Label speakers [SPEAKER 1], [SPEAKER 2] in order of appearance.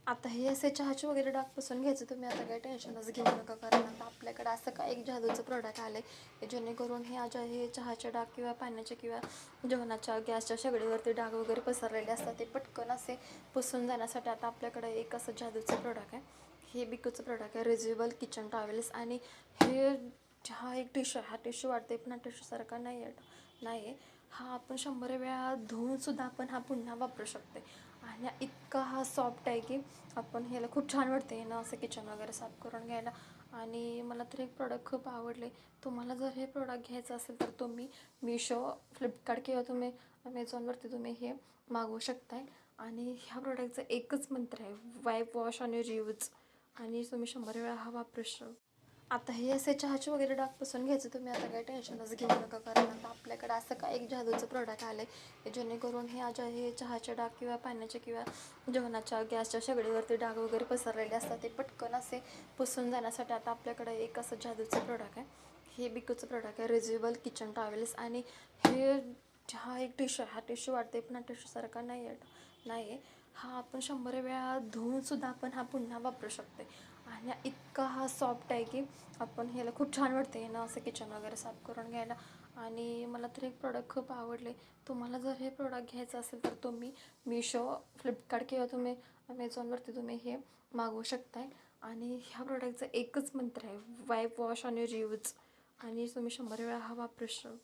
[SPEAKER 1] आता हे असे चहाचे वगैरे डाग पुसून घ्यायचे तुम्ही. आता काही टेन्शनच घेऊ नका, कारण आता आपल्याकडे असं काय एक जादूचं प्रोडक्ट आलं आहे जेणेकरून हे चहाचे डाग किंवा पाण्याचे किंवा जेवणाच्या गॅसच्या शेगडीवरती डाग वगैरे पसरलेले असतात ते पटकन असे पुसून जाण्यासाठी आता आपल्याकडे एक असं जादूचं प्रोडक्ट आहे. हे बिकोचं प्रोडक्ट आहे, रिज्युएबल किचन टॉवेल्स. आणि हे हा एक टिश्यू आहे. हा टिश्यू वाटते पण हा टिश्यूसारखा नाही आहे. हा आपण 100 वेळा धुवूनसुद्धा आपण हा पुन्हा वापरू शकते. आणि इतका हा सॉफ्ट आहे की आपण ह्याला खूप छान वाटते ना असं किचन वगैरे साफ करून घ्यायला. आणि मला तर एक प्रोडक्ट खूप आवडले. तुम्हाला जर हे प्रोडक्ट घ्यायचं असेल तर तुम्ही मिशो, फ्लिपकार्ट किंवा तुम्ही अमेझॉनवरती तुम्ही हे मागवू शकताय. आणि ह्या प्रोडक्टचं एकच मंत्र आहे, वाईप वॉश आणि रियूज. आणि तुम्ही 100 वेळा हा वापरू शकता. आता हे असे चहाचे वगैरे डाग पुसून घ्यायचे तुम्ही. आता काही टेन्शनच घेऊ नका, कारण आता आपल्याकडे असं काय एक जादूचं प्रोडक्ट आलं आहे जेणेकरून हे चहाचे डाग किंवा पाण्याचे किंवा जेवणाच्या गॅसच्या शेगडीवरती डाग वगैरे पसरलेले असतात ते पटकन असे पुसून जाण्यासाठी आता आपल्याकडे एक असं जादूचं प्रोडक्ट आहे. हे बिकोचं प्रोडक्ट आहे, रिज्युएबल किचन टॉवेल्स. आणि हे हा एक टिश्यू आहे. हा टिश्यू वाटते पण हा टिश्यूसारखा नाही आहे. हा आपण 100 वेळा धुवूनसुद्धा आपण हा पुन्हा वापरू शकते. आणि इतका हा सॉफ्ट आहे की आपण ह्याला खूप छान वाटते ना असं किचन वगैरे साफ करून घ्यायला. आणि मला तर एक प्रोडक्ट खूप आवडले. तुम्हाला जर हे प्रोडक्ट घ्यायचं असेल तर तुम्ही मिशो, फ्लिपकार्ट किंवा तुम्ही अमेझॉनवरती तुम्ही हे मागवू शकताय. आणि ह्या प्रोडक्टचं एकच मंत्र आहे, वाईप वॉश आणि रियूज. आणि तुम्ही 100 वेळा हा वापरू शकता.